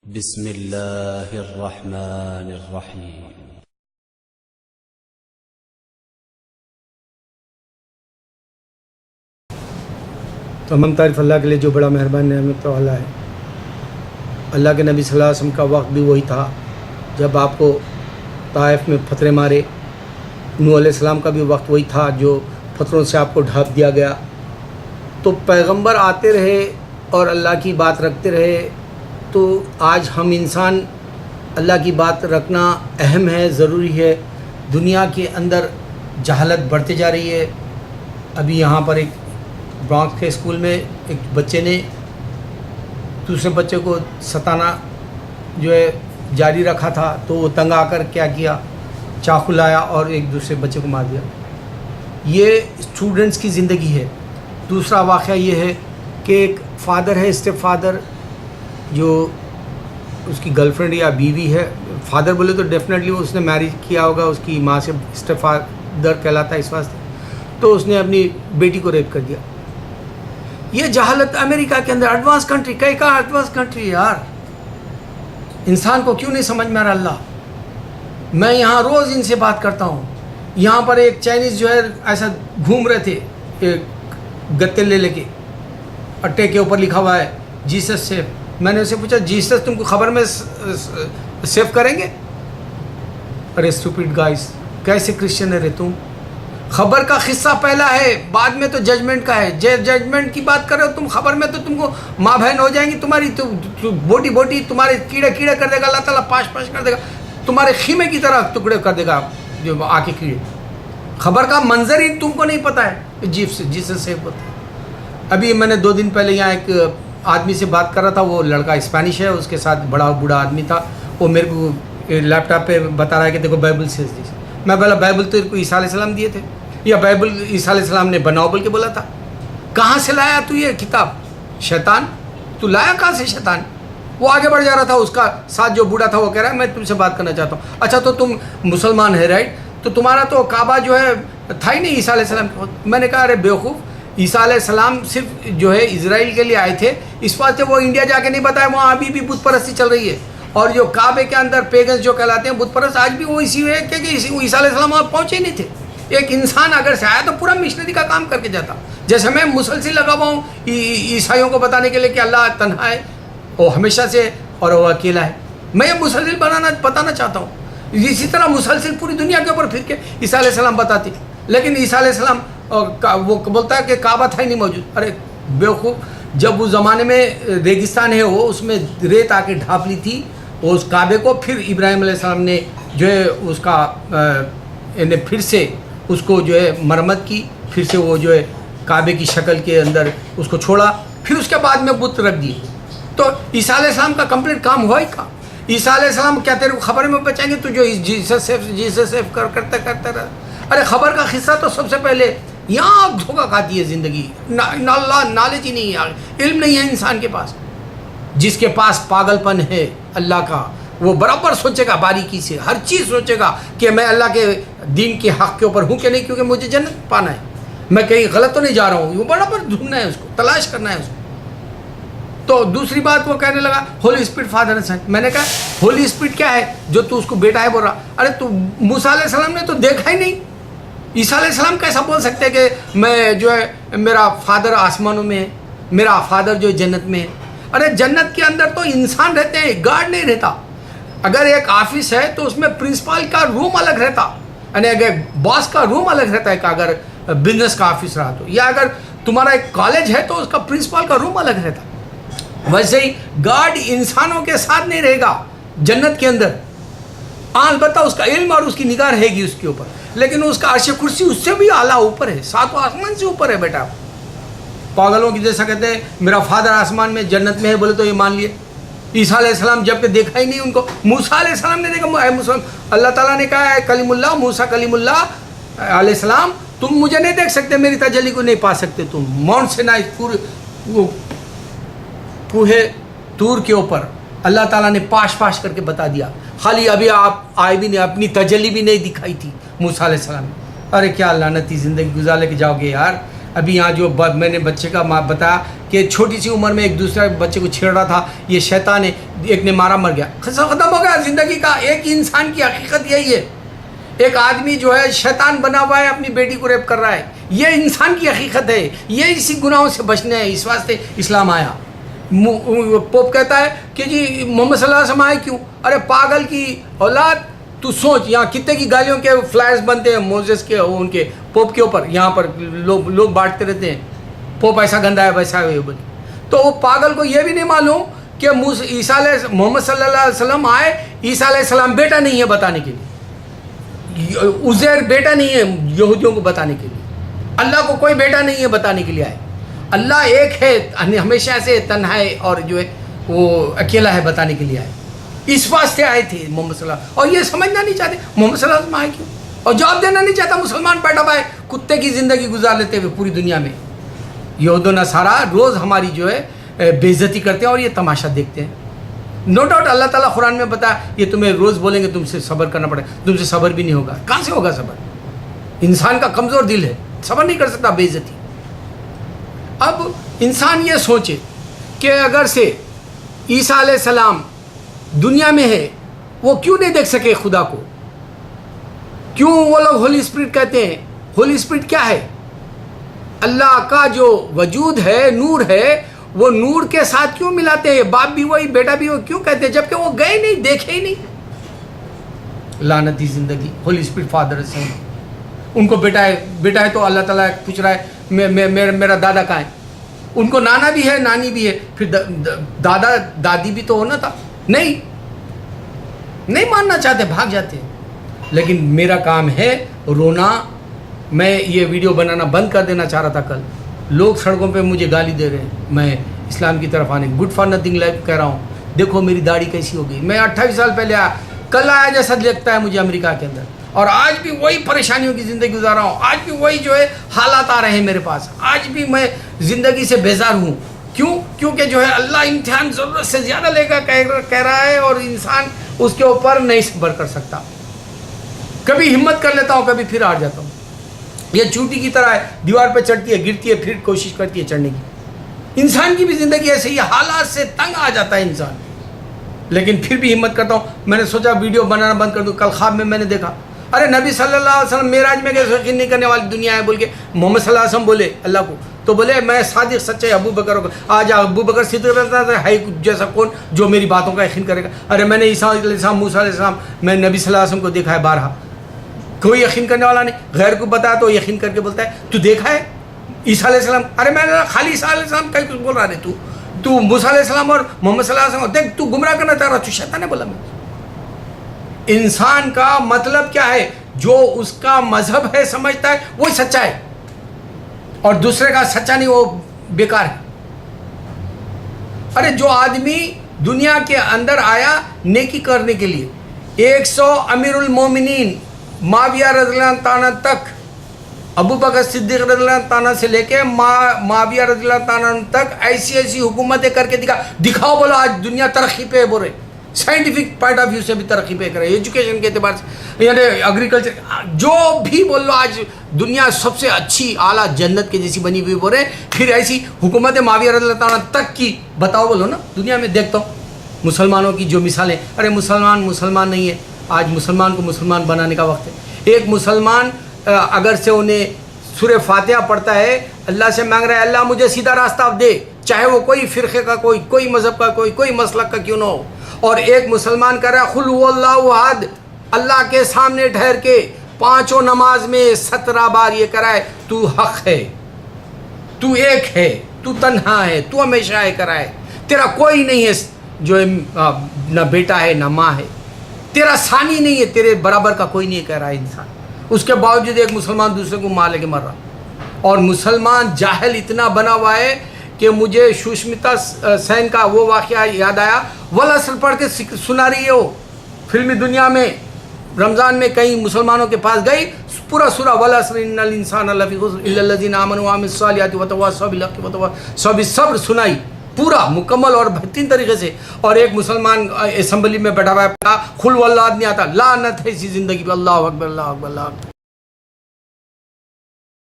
بسم اللہ الرحمن الرحیم۔ تمام تعریف اللہ کے لیے جو بڑا مہربان نعمت والا ہے۔ اللہ کے نبی صلی اللہ علیہ وسلم کا وقت بھی وہی تھا جب آپ کو طائف میں پتھرے مارے۔ نوح علیہ السلام کا بھی وقت وہی تھا جو پتھروں سے آپ کو ڈھانپ دیا گیا۔ تو پیغمبر آتے رہے اور اللہ کی بات رکھتے رہے، تو آج ہم انسان اللہ کی بات رکھنا اہم ہے، ضروری ہے۔ دنیا کے اندر جہالت بڑھتے جا رہی ہے۔ ابھی یہاں پر ایک برانکس کے اسکول میں ایک بچے نے دوسرے بچے کو ستانا جو ہے جاری رکھا تھا، تو وہ تنگ آ کر کیا کیا، چاقو لایا اور ایک دوسرے بچے کو مار دیا۔ یہ اسٹوڈنٹس کی زندگی ہے۔ دوسرا واقعہ یہ ہے کہ ایک فادر ہے، اسٹیپ فادر، جو اس کی گرل فرینڈ یا بیوی ہے، فادر بولے تو ڈیفینیٹلی اس نے میرج کیا ہوگا، اس کی ماں سے اسٹیپ فادر کہلاتا ہے اس واسطے، تو اس نے اپنی بیٹی کو ریپ کر دیا۔ یہ جہالت امریکہ کے اندر ایڈوانس کنٹری، کئی کا ایڈوانس کنٹری ہے یار، انسان کو کیوں نہیں سمجھ میں آ رہا اللہ؟ میں یہاں روز ان سے بات کرتا ہوں۔ یہاں پر ایک چائنیز جو ہے ایسا گھوم رہے تھے، ایک گتے لے کے، اٹے کے اوپر لکھا ہوا ہے جیسس سیف۔ میں نے اسے پوچھا جیسس تم کو خبر میں سیف کریں گے؟ ارے اسٹوپڈ گائز، کیسے کرسچن ہے رے تم؟ خبر کا قصہ پہلا ہے، بعد میں تو ججمنٹ کا ہے۔ ججمنٹ کی بات کر رہے ہو تم، خبر میں تو تم کو ماں بہن ہو جائیں گی تمہاری، تو بوٹی بوٹی تمہارے کیڑے کر دے گا اللہ تعالیٰ، پاش کر دے گا، تمہارے خیمے کی طرح ٹکڑے کر دے گا جو آ کے کیڑے۔ خبر کا منظر ہی تم کو نہیں پتہ ہے، جیسس سیف ہوتا ہے۔ ابھی میں نے 2 دن پہلے یہاں ایک آدمی سے بات کر رہا تھا، وہ لڑکا اسپینش ہے، اس کے ساتھ بوڑھا آدمی تھا، وہ میرے کو لیپ ٹاپ پہ بتا رہا ہے کہ دیکھو بائبل سے دس۔ میں بولا بائبل تو کو عیسیٰ علیہ السلام دیے تھے، یا بائبل عیسیٰ علیہ السلام نے بناؤ بول کے بولا تھا؟ کہاں سے لایا تو یہ کتاب؟ شیطان، تو لایا کہاں سے شیطان؟ وہ آگے بڑھ جا رہا تھا، اس کا ساتھ جو بوڑھا تھا وہ کہہ رہا ہے میں تم سے بات کرنا چاہتا ہوں۔ اچھا تو تم مسلمان ہے رائٹ؟ تو تمہارا تو کعبہ جو ہے تھا ہی نہیں عیسیٰ علیہ السلام کے وقت۔ میں نے کہا ارے بیوقوف، عیسیٰ علیہ السلام صرف جو ہے اسرائیل کے لیے آئے تھے، اس واسطے وہ انڈیا جا کے نہیں بتایا، وہاں ابھی بھی بت پرستی چل رہی ہے، اور جو کعبے کے اندر پیگنس جو کہلاتے ہیں بت پرست، آج بھی وہ اسی ہے کہ عیسیٰ علیہ السلام وہاں پہنچے ہی نہیں تھے۔ ایک انسان اگر سے آیا تو پورا مشنری کا کام کر کے جاتا، جیسے میں مسلسل لگا ہوا ہوں عیسائیوں کو بتانے کے لیے کہ اللہ تنہا ہے، وہ ہمیشہ سے، اور وہ اکیلا ہے۔ میں یہ مسلسل بتانا چاہتا ہوں۔ اسی طرح مسلسل پوری دنیا کے اوپر پھر کے عیسیٰ علیہ السلام بتاتے، لیکن عیسیٰ علیہ السلام وہ بولتا ہے کہ کعبہ تھا ہی نہیں موجود۔ ارے بیوقوف، جب اس زمانے میں ریگستان ہے، وہ اس میں ریت آ کے ڈھانپ لی تھی اس کعبے کو، پھر ابراہیم علیہ السلام نے جو ہے اس کا پھر سے اس کو جو ہے مرمت کی، پھر سے وہ جو ہے کعبے کی شکل کے اندر اس کو چھوڑا، پھر اس کے بعد میں بت رکھ دیے۔ تو عیسیٰ علیہ السلام کا کمپلیٹ کام ہوا ہی کہاں؟ عیسیٰ علیہ السلام کیا تیرے کو خبر میں بچائیں گے تو جو جیسس سیف کرتا رہا؟ ارے خبر کا قصہ تو سب سے پہلے یہاں دھوکہ کھاتی ہے زندگی، نالج ہی نہیں ہے، علم نہیں ہے انسان کے پاس۔ جس کے پاس پاگل پن ہے اللہ کا، وہ برابر سوچے گا باریکی سے، ہر چیز سوچے گا کہ میں اللہ کے دین کے حق کے اوپر ہوں کہ نہیں، کیونکہ مجھے جنت پانا ہے، میں کہیں غلط تو نہیں جا رہا ہوں، وہ برابر ڈھونڈنا ہے، اس کو تلاش کرنا ہے اس کو۔ تو دوسری بات وہ کہنے لگا ہولی اسپرٹ فادر اینڈ سن۔ میں نے کہا ہولی اسپرٹ کیا ہے جو تو اس کو بیٹا ہے بول رہا؟ ارے تو موسیٰ علیہ السلام نے تو دیکھا ہی نہیں، عیسیٰ علیہ السلام کیسا بول سکتے کہ میں جو ہے میرا فادر آسمانوں میں ہے، میرا فادر جو جنت میں ہے؟ ارے جنت کے اندر تو انسان رہتے ہیں، گارڈ نہیں رہتا۔ اگر ایک آفس ہے تو اس میں پرنسپل کا روم الگ رہتا، یعنی اگر باس کا روم الگ رہتا ہے کہ اگر بزنس کا آفس رہا تو، یا اگر تمہارا ایک کالج ہے تو اس کا پرنسپل کا روم الگ رہتا۔ ویسے ہی گارڈ انسانوں کے ساتھ نہیں رہے گا جنت کے اندر، البتہ اس کا علم اور اس کی نگاہ رہے گی اس کے اوپر، لیکن اس کا عرش کرسی اس سے بھی اعلیٰ اوپر ہے، 7 آسمان سے اوپر ہے بیٹا۔ پاگلوں کی جیسا کہتے ہیں میرا فادر آسمان میں جنت میں ہے بولے تو یہ مان لیے۔ عیسیٰ علیہ السلام جب کہ دیکھا ہی نہیں ان کو، موسیٰ علیہ السلام نے دیکھا، اللہ تعالیٰ نے کہا ہے کلیم اللہ، موسیٰ کلیم اللہ علیہ السلام، تم مجھے نہیں دیکھ سکتے، میری تجلی کو نہیں پا سکتے تم۔ ماؤنٹ سینائی کوہ طور کے اوپر اللہ تعالیٰ نے پاش کر کے بتا دیا، خالی ابھی آپ آئے بھی نہیں، اپنی تجلی بھی نہیں دکھائی تھی موسیٰ علیہ السلام نے۔ ارے کیا لعنتی زندگی گزار لے کے جاؤ گے یار۔ ابھی یہاں جو میں نے بچے کا بتایا کہ چھوٹی سی عمر میں ایک دوسرے بچے کو چھیڑ رہا تھا, یہ شیطان ہے, ایک نے مارا مر گیا, ختم ہو گیا زندگی کا. ایک انسان کی حقیقت یہی ہے, ایک آدمی جو ہے شیطان بنا ہوا ہے, اپنی بیٹی کو ریپ کر رہا ہے, یہ انسان کی حقیقت ہے. یہ اسی گناہوں سے بچنے ہے, اس واسطے اسلام آیا. پوپ کہتا ہے کہ جی محمد صلی اللہ علیہ وسلم آئے کیوں؟ ارے پاگل کی اولاد, تو سوچ یہاں کتنے کی گالیوں کے فلائرز بنتے ہیں موزس کے, ان کے پوپ کے اوپر, یہاں پر لوگ بانٹتے رہتے ہیں پوپ ایسا گندا ہے ویسا ہے. تو وہ پاگل کو یہ بھی نہیں معلوم کہ عیسیٰ علیہ محمد صلی اللہ علیہ وسلم آئے, عیسیٰ علیہ السلام بیٹا نہیں ہے بتانے کے لیے, عزیر بیٹا نہیں ہے یہودیوں کو بتانے کے لیے, اللہ کو کوئی بیٹا نہیں ہے بتانے کے لیے آئے. اللہ ایک ہے, ہمیشہ سے تنہا ہے اور جو ہے وہ اکیلا ہے بتانے کے لیے آئے. اس واسطے آئے تھے محمد صلی اللہ علیہ وسلم. اور یہ سمجھنا نہیں چاہتے محمد صلی اللہ علیہ وسلم آئے کیوں, اور جواب دینا نہیں چاہتا. مسلمان بیٹھا ہوا ہے کتے کی زندگی گزار لیتے ہوئے پوری دنیا میں. یہود و نصارہ روز ہماری جو ہے بے عزتی کرتے ہیں اور یہ تماشا دیکھتے ہیں. نو ڈاؤٹ اللہ تعالیٰ قرآن میں بتا, یہ تمہیں روز بولیں گے تم سے صبر کرنا پڑے, تم سے صبر بھی نہیں ہوگا. کہاں سے ہوگا صبر؟ انسان کا کمزور دل ہے, صبر نہیں کر سکتا بے عزتی. اب انسان یہ سوچے کہ اگر سے عیسیٰ علیہ السلام دنیا میں ہے, وہ کیوں نہیں دیکھ سکے خدا کو؟ کیوں وہ لوگ ہولی اسپرٹ کہتے ہیں؟ ہولی اسپرٹ کیا ہے؟ اللہ کا جو وجود ہے, نور ہے, وہ نور کے ساتھ کیوں ملاتے ہیں؟ باپ بھی وہی بیٹا بھی وہی کیوں کہتے ہیں, جبکہ وہ گئے نہیں, دیکھے ہی نہیں. لعنتی زندگی. ہولی اسپرٹ فادر سے ان کو بیٹا ہے تو اللہ تعالیٰ پوچھ رہا ہے میرا دادا کہاں ہے؟ ان کو نانا بھی ہے نانی بھی ہے, پھر دادا دادی بھی تو ہونا تھا. نہیں ماننا چاہتے, بھاگ جاتے. لیکن میرا کام ہے رونا. میں یہ ویڈیو بنانا بند کر دینا چاہ رہا تھا کل. لوگ سڑکوں پہ مجھے گالی دے رہے ہیں, میں اسلام کی طرف آنے گڈ فار نتھنگ لائف کہہ رہا ہوں. دیکھو میری داڑھی کیسی ہو گئی, میں 28 سال پہلے آیا, کل آیا جیسا لگتا ہے مجھے امریکہ کے اندر, اور آج بھی وہی پریشانیوں کی زندگی گزار رہا ہوں. آج بھی وہی جو ہے حالات آ رہے ہیں میرے پاس. آج بھی میں زندگی سے بیزار ہوں. کیوں؟ کیونکہ جو ہے اللہ امتحان ضرورت سے زیادہ لے کر کہہ رہا ہے, اور انسان اس کے اوپر نہیں صبر کر سکتا. کبھی ہمت کر لیتا ہوں, کبھی پھر ہار جاتا ہوں. یہ چوٹی کی طرح ہے, دیوار پہ چڑھتی ہے, گرتی ہے, پھر کوشش کرتی ہے چڑھنے کی. انسان کی بھی زندگی ایسے ہی, حالات سے تنگ آ جاتا ہے انسان, لیکن پھر بھی ہمت کرتا ہوں. میں نے سوچا ویڈیو بنانا بند کر دوں. کل خواب میں نے دیکھا, ارے نبی صلی اللہ علیہ وسلم معراج میں کہ یقین نہیں کرنے والی دنیا ہے بول کے محمد صلی اللہ علیہ وسلم بولے اللہ کو, تو بولے میں صادق سچے ابو بکر ہو. آج ابو بکر صدیق ہے جیسا کون جو میری باتوں کا یقین کرے گا؟ ارے میں نے عیسیٰ علیہ السلام, موسیٰ علیہ السلام, میں نبی صلی اللہ علیہ وسلم کو دیکھا ہے بارہا. کوئی یقین کرنے والا نہیں. غیر کو بتایا تو یقین کر کے بولتا ہے تو دیکھا ہے عیسیٰ علیہ السلام. ارے میں خالی عیسیٰ علیہ السلام کہیں کچھ بول رہا ہے, تو موسیٰ علیہ السلام اور محمد صلی اللہ علیہ وسلم دیکھ, تو گمراہ کرنا چاہ رہا, تو شیطان نے بولا. میں انسان کا مطلب کیا ہے؟ جو اس کا مذہب ہے سمجھتا ہے وہی سچا ہے, اور دوسرے کا سچا نہیں وہ بیکار ہے. ارے جو آدمی دنیا کے اندر آیا نیکی کرنے کے لیے, 100 امیر المومنین معاویہ رضی اللہ عنہ تک, ابو بکر صدیق رضی اللہ عنہ سے لے کے معاویہ رضی اللہ عنہ تک ایسی حکومتیں کر کے دکھاؤ. بولو آج دنیا ترقی پہ بول رہے, سائنٹیفک پوائنٹ آف ویو سے بھی ترقی پہ کرے, ایجوکیشن کے اعتبار سے, یعنی ایگریکلچر, جو بھی بول لو آج دنیا سب سے اچھی اعلیٰ جنت کے جیسی بنی ہوئی بول رہے. پھر ایسی حکومت معاویہ رضی اللہ عنہ تک کی بتاؤ بولو نا. دنیا میں دیکھتا ہوں مسلمانوں کی جو مثالیں, ارے مسلمان نہیں ہے. آج مسلمان کو مسلمان بنانے کا وقت ہے. ایک مسلمان اگر سے انہیں سورہ فاتحہ پڑھتا ہے, اللہ سے مانگ رہا ہے اللہ مجھے سیدھا راستہ دے, چاہے وہ کوئی فرقے کا, کوئی مذہب کا, کوئی مسلک کا کیوں نہ ہو. اور ایک مسلمان کہہ رہا ہے قل هو اللہ احد, اللہ کے سامنے ٹھہر کے 5 نماز میں 17 بار یہ کرا ہے تو حق ہے, تو ایک ہے, تو تنہا ہے, تو ہمیشہ ہے کرا ہے, تیرا کوئی نہیں ہے جو نہ بیٹا ہے نہ ماں ہے, تیرا ثانی نہیں ہے, تیرے برابر کا کوئی نہیں کہہ رہا ہے انسان. اس کے باوجود ایک مسلمان دوسرے کو مار لے کے مر رہا. اور مسلمان جاہل اتنا بنا ہوا ہے کہ مجھے سوشمتا سین کا وہ واقعہ یاد آیا, والعصر پڑھ کے سنا رہی ہے وہ فلمی دنیا میں. رمضان میں کئی مسلمانوں کے پاس گئی, پورا سورہ والعصر ان الانسان لفی خسر الا الذین آمنوا وعملوا الصالحات وتواصوا بالحق وتواصوا بالصبر سنائی پورا مکمل اور بہترین طریقے سے. اور ایک مسلمان اسمبلی میں بیٹھا ہوا ہے, قل واللہ نہیں آتا, لعنت ہے اسی زندگی پہ, اللہ اکبر اللہ اکبر اللہ اکبر.